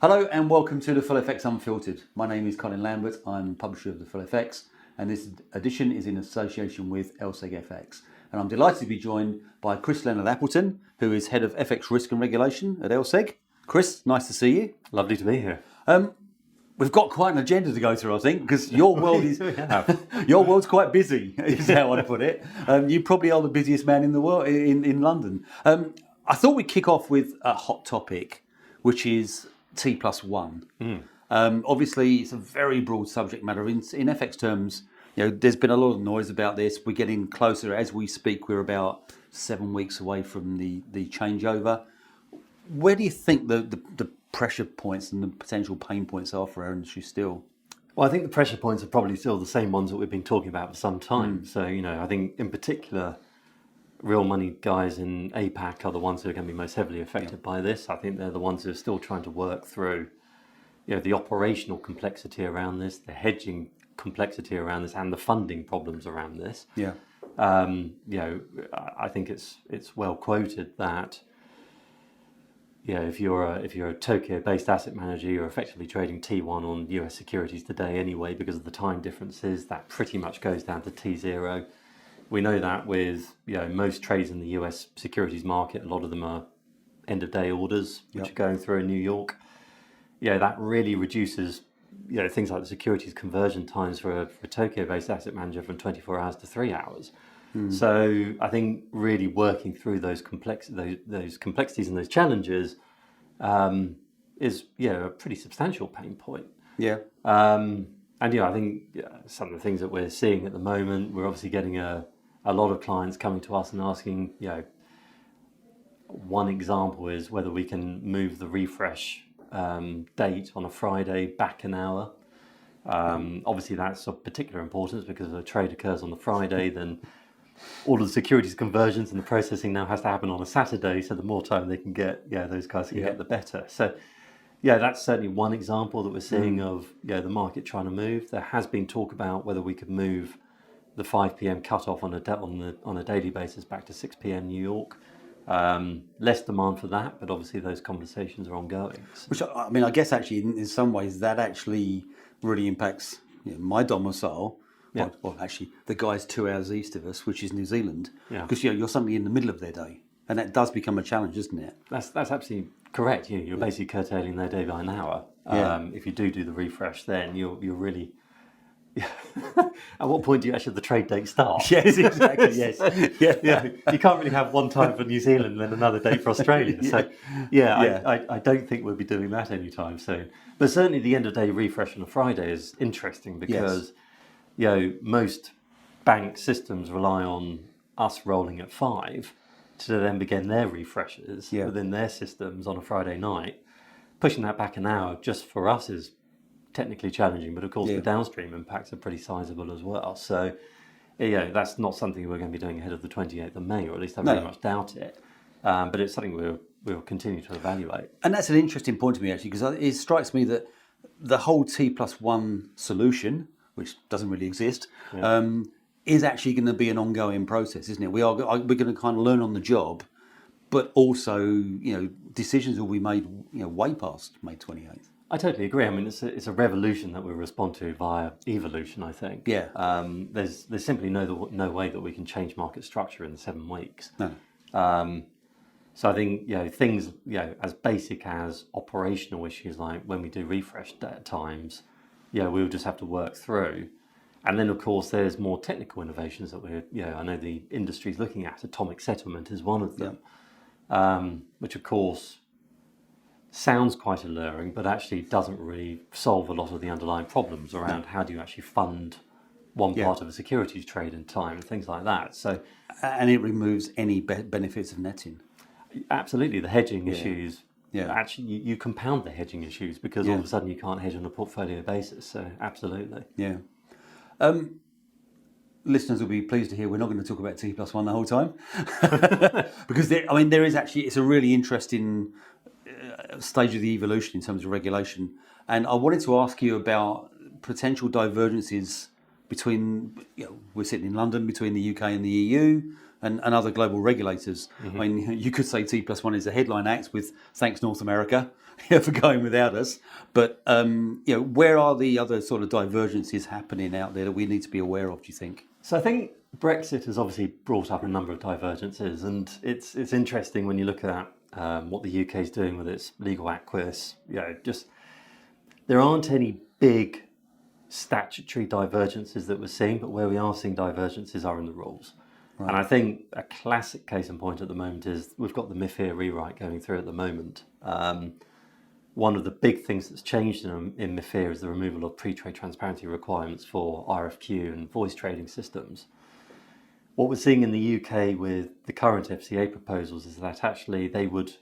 Hello and welcome to the Full FX Unfiltered. My name is Colin Lambert. I'm publisher of the Full FX, and this edition is in association with LSEG FX. And I'm delighted to be joined by Chris Leonard-Appleton, who is head of FX Risk and Regulation at LSEG. Chris, nice to see you. Lovely to be here. We've got quite an agenda to go through, I think, because your world is your world's quite busy, is how I'd put it. You probably are the busiest man in the world in London. I thought we'd kick off with a hot topic, which is T+1. Obviously, it's a very broad subject matter. In FX terms, there's been a lot of noise about this. We're getting closer as we speak. We're about 7 weeks away from the changeover. Where do you think the pressure points and the potential pain points are for our industry still? Well, I think the pressure points are probably still the same ones that we've been talking about for some time. So, I think in particular, real money guys in APAC are the ones who are going to be most heavily affected by this. I think they're the ones who are still trying to work through, the operational complexity around this, the hedging complexity around this, and the funding problems around this. I think it's well quoted that if you're a Tokyo-based asset manager, you're effectively trading T1 on US securities today anyway because of the time differences. That pretty much goes down to T0. We know that with most trades in the US securities market, a lot of them are end-of-day orders, which are going through in New York. That really reduces things like the securities conversion times for a Tokyo-based asset manager from 24 hours to 3 hours. So I think really working through those complexities and those challenges is a pretty substantial pain point. And I think some of the things that we're seeing at the moment, we're obviously getting a lot of clients coming to us and asking, one example is whether we can move the refresh date on a Friday back an hour. Obviously that's of particular importance because if a trade occurs on the Friday, then all of the securities conversions and the processing now has to happen on a Saturday, so the more time they can get, those guys can get, the better. So, that's certainly one example that we're seeing of the market trying to move. There has been talk about whether we could move the 5 p.m. cutoff on a daily basis back to 6 p.m. New York. Less demand for that, but obviously those conversations are ongoing. So. Which I guess actually in some ways that actually really impacts my domicile. Well, actually, the guy's 2 hours east of us, which is New Zealand, because you're suddenly in the middle of their day, and that does become a challenge, isn't it? That's absolutely correct. You're basically curtailing their day by an hour. If you do the refresh, then you're really. At what point do you actually have the trade date start? Yes, exactly. Yes, You can't really have one time for New Zealand and then another date for Australia. So, I don't think we'll be doing that anytime soon. But certainly, the end of day refresh on a Friday is interesting because. Most bank systems rely on us rolling at 5 to then begin their refreshes within their systems on a Friday night. Pushing that back an hour just for us is technically challenging, but of course the downstream impacts are pretty sizable as well. So, that's not something we're going to be doing ahead of the 28th of May, or at least I very much doubt it. But it's something we'll continue to evaluate. And that's an interesting point to me, actually, because it strikes me that the whole T+1 solution, which doesn't really exist, is actually going to be an ongoing process, isn't it? We're going to kind of learn on the job, but also, decisions will be made, way past May 28th. I totally agree. I mean, it's a revolution that we'll respond to via evolution, I think. There's simply no way that we can change market structure in 7 weeks. No. So I think, things, as basic as operational issues like when we do refresh times, we'll just have to work through. And then, of course, there's more technical innovations that I know the industry's looking at. Atomic settlement is one of them, which, of course, sounds quite alluring, but actually doesn't really solve a lot of the underlying problems around how do you actually fund one part of a securities trade in time and things like that. So, and it removes any benefits of netting. Absolutely. The hedging issues. Actually, you compound the hedging issues because all of a sudden you can't hedge on a portfolio basis. So, absolutely. Listeners will be pleased to hear we're not going to talk about T+1 the whole time because there is actually, it's a really interesting stage of the evolution in terms of regulation. And I wanted to ask you about potential divergences between, we're sitting in London, between the UK and the EU. and other global regulators. I mean, you could say T+1 is a headline act with thanks North America for going without us. But where are the other sort of divergences happening out there that we need to be aware of, do you think? So I think Brexit has obviously brought up a number of divergences, and it's interesting when you look at what the UK is doing with its legal acquis. Just there aren't any big statutory divergences that we're seeing, but where we are seeing divergences are in the rules. Right. And I think a classic case in point at the moment is we've got the MiFIR rewrite going through at the moment. One of the big things that's changed in MiFIR is the removal of pre-trade transparency requirements for RFQ and voice trading systems. What we're seeing in the UK with the current FCA proposals is that actually they would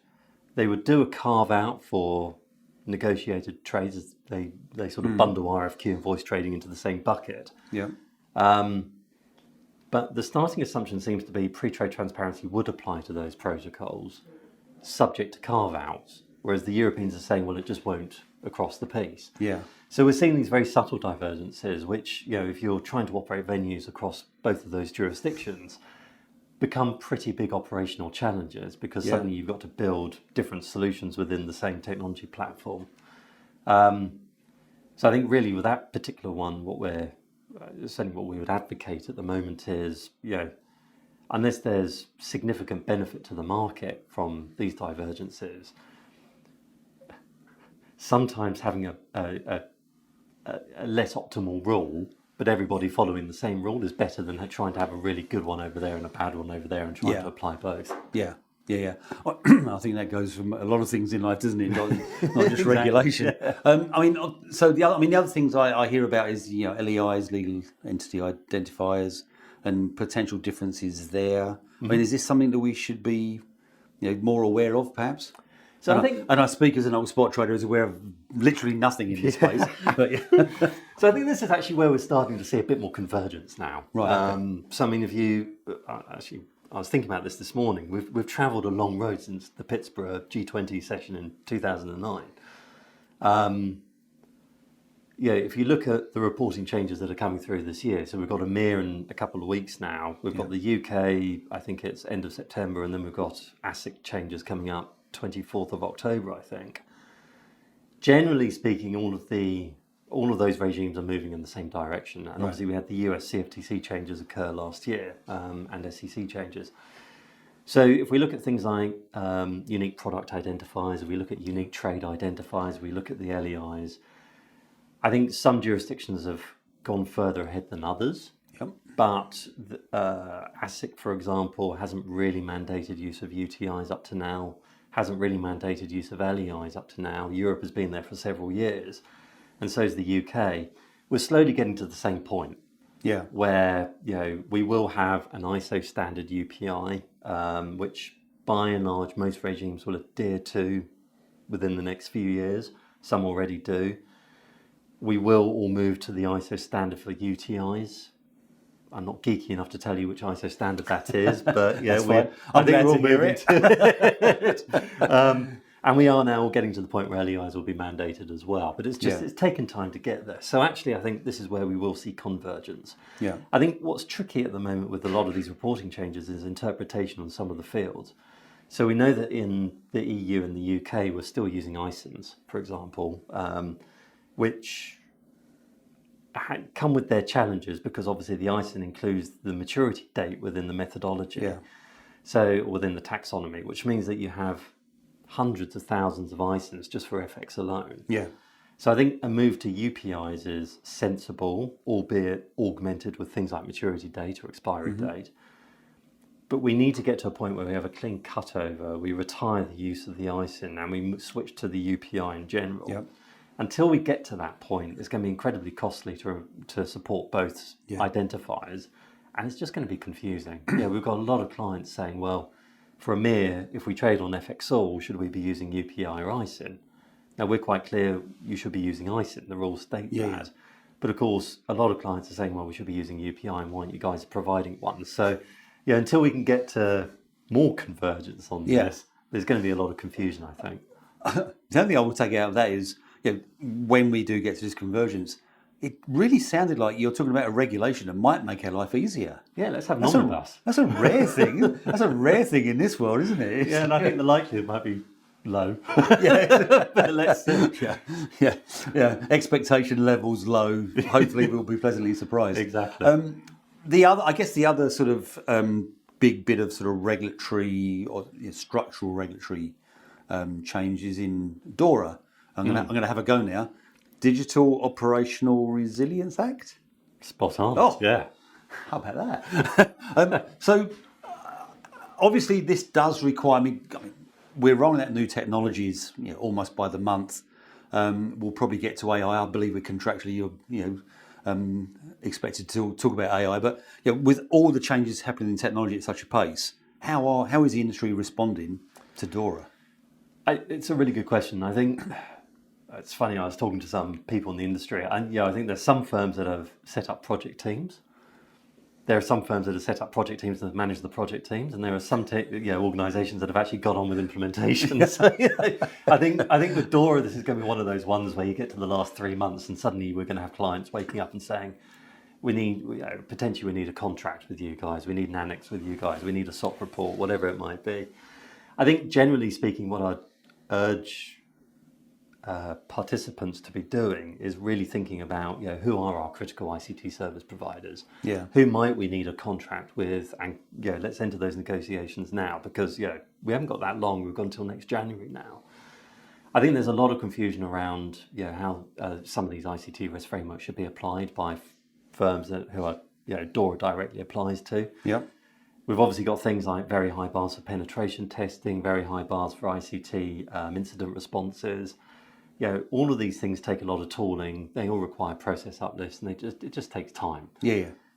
do a carve out for negotiated trades. They sort of bundle RFQ and voice trading into the same bucket. Yeah. But the starting assumption seems to be pre-trade transparency would apply to those protocols, subject to carve-outs, whereas the Europeans are saying, well, it just won't across the piece. Yeah. So we're seeing these very subtle divergences, which, if you're trying to operate venues across both of those jurisdictions, become pretty big operational challenges because suddenly you've got to build different solutions within the same technology platform. So I think really with that particular one, what we would advocate at the moment is, unless there's significant benefit to the market from these divergences, sometimes having a less optimal rule, but everybody following the same rule is better than trying to have a really good one over there and a bad one over there and trying to apply both. Yeah. I think that goes from a lot of things in life, doesn't it? Not just exactly. Regulation. So the other things I hear about is LEIs, legal entity identifiers, and potential differences there. Mm-hmm. I mean, is this something that we should be more aware of, perhaps? So I think, I speak as an old spot trader who's aware of literally nothing in this space. But so I think this is actually where we're starting to see a bit more convergence now. Right. Okay. So I mean, if you I was thinking about this morning. We've travelled a long road since the Pittsburgh G20 session in 2009. If you look at the reporting changes that are coming through this year, so we've got EMEA in a couple of weeks now. We've got the UK, I think it's end of September, and then we've got ASIC changes coming up 24th of October, I think. Generally speaking, all of those regimes are moving in the same direction. And obviously we had the US CFTC changes occur last year and SEC changes. So if we look at things like unique product identifiers, if we look at unique trade identifiers, we look at the LEIs, I think some jurisdictions have gone further ahead than others. Yep. But ASIC, for example, hasn't really mandated use of UTIs up to now, hasn't really mandated use of LEIs up to now. Europe has been there for several years. And so is the UK. We're slowly getting to the same point, where we will have an ISO standard UPI, which by and large most regimes will adhere to within the next few years. Some already do. We will all move to the ISO standard for UTIs. I'm not geeky enough to tell you which ISO standard that is, but I think we're all moving to it. And we are now getting to the point where LEIs will be mandated as well. But it's taken time to get there. So actually, I think this is where we will see convergence. Yeah. I think what's tricky at the moment with a lot of these reporting changes is interpretation on some of the fields. So we know that in the EU and the UK, we're still using ISINs, for example, which come with their challenges because obviously the ISIN includes the maturity date within the methodology. Yeah. So within the taxonomy, which means that you have hundreds of thousands of ISINs just for FX alone. Yeah. So I think a move to UPIs is sensible, albeit augmented with things like maturity date or expiry date. But we need to get to a point where we have a clean cutover, we retire the use of the ISIN and we switch to the UPI in general. Yep. Until we get to that point, it's going to be incredibly costly to support both identifiers, and it's just going to be confusing. We've got a lot of clients saying, well, for EMEA, if we trade on FX all, should we be using UPI or ISIN? Now, we're quite clear you should be using ISIN. The rules state that. But of course, a lot of clients are saying, well, we should be using UPI, and why aren't you guys providing one? So, until we can get to more convergence on this, there's going to be a lot of confusion, I think. The only thing I will take out of that is, when we do get to this convergence, it really sounded like you're talking about a regulation that might make our life easier. Yeah, let's have an omnibus. That's a rare thing. That's a rare thing in this world, isn't it? Yeah, and I think the likelihood might be low. Yeah. But let's see. Yeah. Expectation levels low. Hopefully, we'll be pleasantly surprised. Exactly. The other sort of big bit of sort of regulatory or structural regulatory changes in DORA. I'm going to have a go now. Digital Operational Resilience Act. Spot on. Oh. Yeah. How about that? So obviously, this does require me. I mean, we're rolling out new technologies, almost by the month. We'll probably get to AI. I believe we're contractually, expected to talk about AI. But with all the changes happening in technology at such a pace, how is the industry responding to DORA? It's a really good question. I think it's funny. I was talking to some people in the industry, and I think there's some firms that have set up project teams. There are some firms that have set up project teams that have managed the project teams, and there are some organisations that have actually got on with implementation. So, I think with DORA, this is going to be one of those ones where you get to the last 3 months, and suddenly we're going to have clients waking up and saying, we need a contract with you guys, we need an annex with you guys, we need a SOP report, whatever it might be. I think generally speaking, what I'd urge participants to be doing is really thinking about who are our critical ICT service providers, who might we need a contract with, and let's enter those negotiations now, because we haven't got that long. We've got until next January now. I think there's a lot of confusion around how some of these ICT risk frameworks should be applied by firms who are DORA directly applies to. We've obviously got things like very high bars for penetration testing, very high bars for ICT incident responses. All of these things take a lot of tooling. They all require process uplifts, and it just takes time.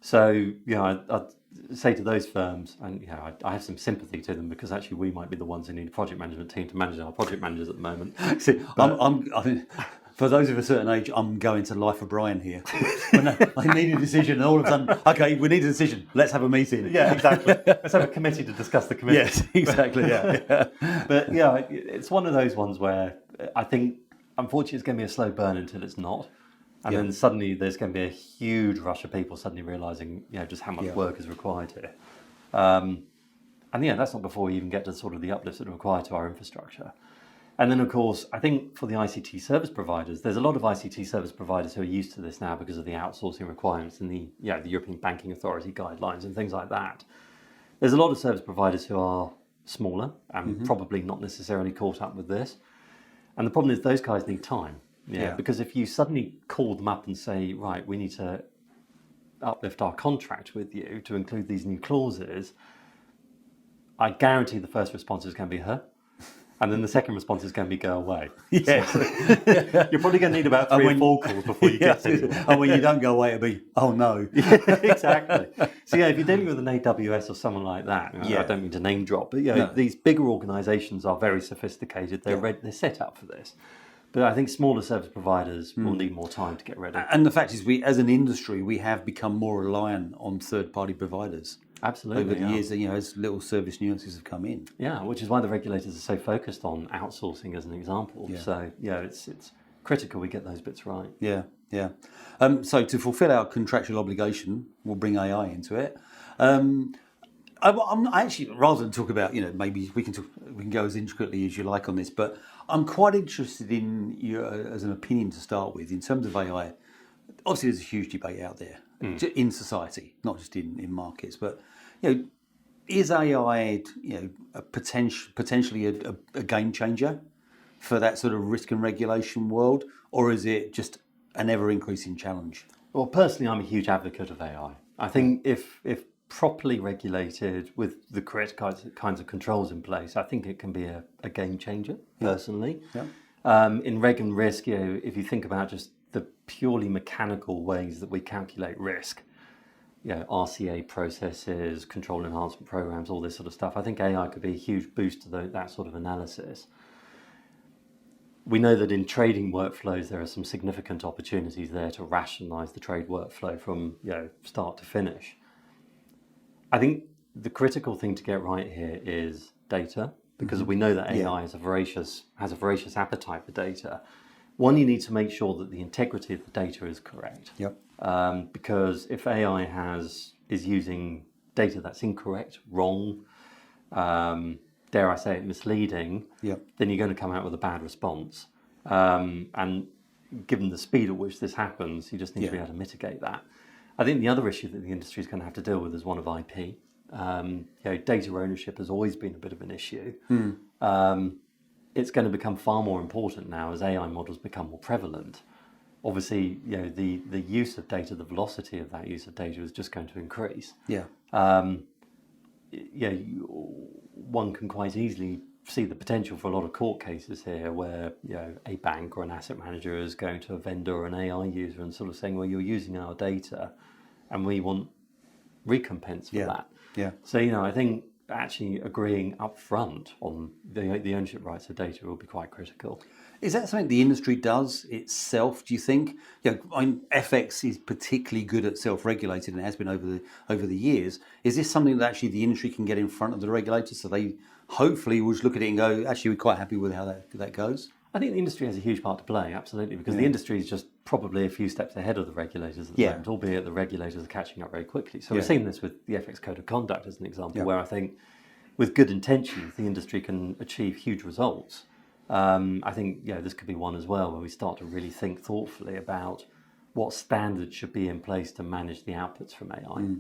So I'd say to those firms, and I have some sympathy to them, because actually we might be the ones who need a project management team to manage our project managers at the moment. See, I mean, for those of a certain age, I'm going to Life of Brian here. When I need a decision, and all of a sudden, okay, we need a decision. Let's have a meeting. Yeah, exactly. Let's have a committee to discuss the committee. Yes, exactly. Yeah. But it's one of those ones where I think, unfortunately, it's going to be a slow burn until it's not. And then suddenly there's going to be a huge rush of people suddenly realising, just how much work is required here. And that's not before we even get to sort of the uplifts that are required to our infrastructure. And then, of course, I think for the ICT service providers, there's a lot of ICT service providers who are used to this now because of the outsourcing requirements and the European Banking Authority guidelines and things like that. There's a lot of service providers who are smaller and probably not necessarily caught up with this. And the problem is those guys need time. Because if you suddenly call them up and say, right, we need to uplift our contract with you to include these new clauses, I guarantee the first response is going to be her. And then the second response is going to be go away. Yes. You're probably going to need about 3 or 4 calls before you get to it. And when you don't go away, it'll be, oh no. Exactly. So if you're dealing with an AWS or someone like that, I don't mean to name drop, but these bigger organisations are very sophisticated. They're set up for this. But I think smaller service providers will need more time to get ready. And the fact is, we, as an industry, we have become more reliant on third-party providers. Absolutely. Over the years, as little service nuances have come in. Yeah, which is why the regulators are so focused on outsourcing as an example. So, it's critical we get those bits right. Yeah. So to fulfil our contractual obligation, we'll bring AI into it. I'm actually, rather than talk about, maybe we can go as intricately as you like on this, but I'm quite interested in you as an opinion to start with in terms of AI. Obviously, there's a huge debate out there in society, not just in markets. But is AI potentially a game changer for that sort of risk and regulation world, or is it just an ever increasing challenge? Well, personally, I'm a huge advocate of AI. I think if properly regulated with the correct kinds of controls in place, I think it can be a game changer, personally. In reg and risk, if you think about just the purely mechanical ways that we calculate risk, RCA processes, control enhancement programs, all this sort of stuff, I think AI could be a huge boost to that sort of analysis. We know that in trading workflows, there are some significant opportunities there to rationalise the trade workflow from start to finish. I think the critical thing to get right here is data, because we know that AI has a voracious appetite for data. One, you need to make sure that the integrity of the data is correct. Yep. Because if AI is using data that's incorrect, wrong, dare I say it, misleading, Yep. then you're going to come out with a bad response. And given the speed at which this happens, you just need to be able to mitigate that. I think the other issue that the industry is going to have to deal with is one of IP. Data ownership has always been a bit of an issue. It's going to become far more important now as AI models become more prevalent. Obviously, the use of data, the velocity of that use of data is just going to increase. Yeah. One can quite easily see the potential for a lot of court cases here where a bank or an asset manager is going to a vendor or an AI user and sort of saying, well, you're using our data and we want recompense for that. Yeah. So, I think actually agreeing up front on the ownership rights of data will be quite critical. Is that something the industry does itself, do you think? FX is particularly good at self-regulated and has been over the years. Is this something that actually the industry can get in front of the regulators so they hopefully will just look at it and go, actually, we're quite happy with how that goes? I think the industry has a huge part to play, absolutely, because the industry is just probably a few steps ahead of the regulators at the moment, albeit the regulators are catching up very quickly. So we're seeing this with the FX Code of Conduct as an example, where I think with good intentions, the industry can achieve huge results. I think this could be one as well, where we start to really think thoughtfully about what standards should be in place to manage the outputs from AI.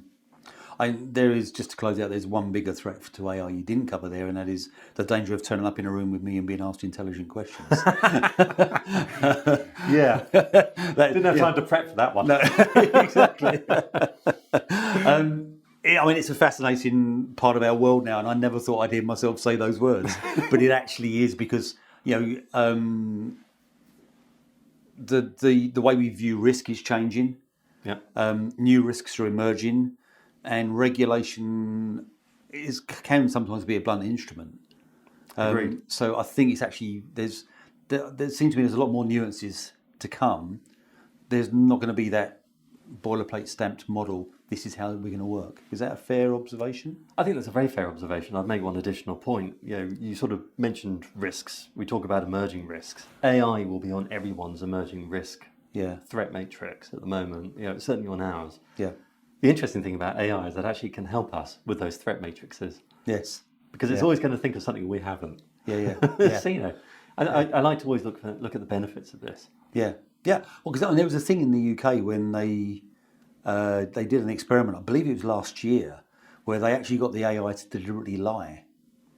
There is, just to close out, there's one bigger threat to AI you didn't cover there, and that is the danger of turning up in a room with me and being asked intelligent questions. Didn't have time to prep for that one. No, exactly. It's a fascinating part of our world now, and I never thought I'd hear myself say those words, but it actually is because the way we view risk is changing. New risks are emerging. And regulation can sometimes be a blunt instrument. Agreed. So I think it's actually there seems to me there's a lot more nuances to come. There's not going to be that boilerplate stamped model. This is how we're going to work. Is that a fair observation? I think that's a very fair observation. I'd make one additional point. You sort of mentioned risks. We talk about emerging risks. AI will be on everyone's emerging risk threat matrix at the moment. Certainly on ours. Yeah. The interesting thing about AI is that actually can help us with those threat matrices. Yes. Because it's always going to think of something we haven't. So, I like to always look at the benefits of this. Yeah. Well, because there was a thing in the UK when they did an experiment, I believe it was last year, where they actually got the AI to deliberately lie.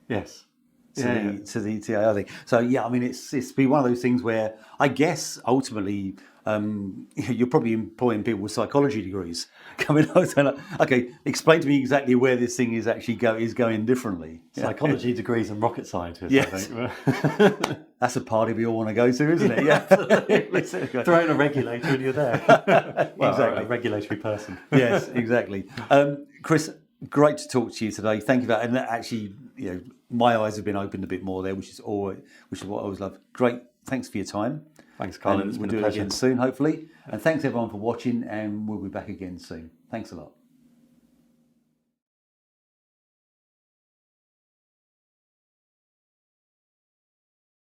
Yes. To the AI thing. So it's be one of those things where I guess ultimately you're probably employing people with psychology degrees coming out saying, okay, explain to me exactly where this thing is actually going differently. Psychology degrees and rocket scientists. Yes. I think. That's a party we all want to go to, isn't it? Yeah. Throw in a regulator and you're there. Exactly. A regulatory person. Yes, exactly. Chris, great to talk to you today. Thank you for that. And actually, my eyes have been opened a bit more there, which is what I always love. Great. Thanks for your time. Thanks, Colin. It's we'll been a do pleasure. it again soon, hopefully. And thanks everyone for watching, and we'll be back again soon. Thanks a lot.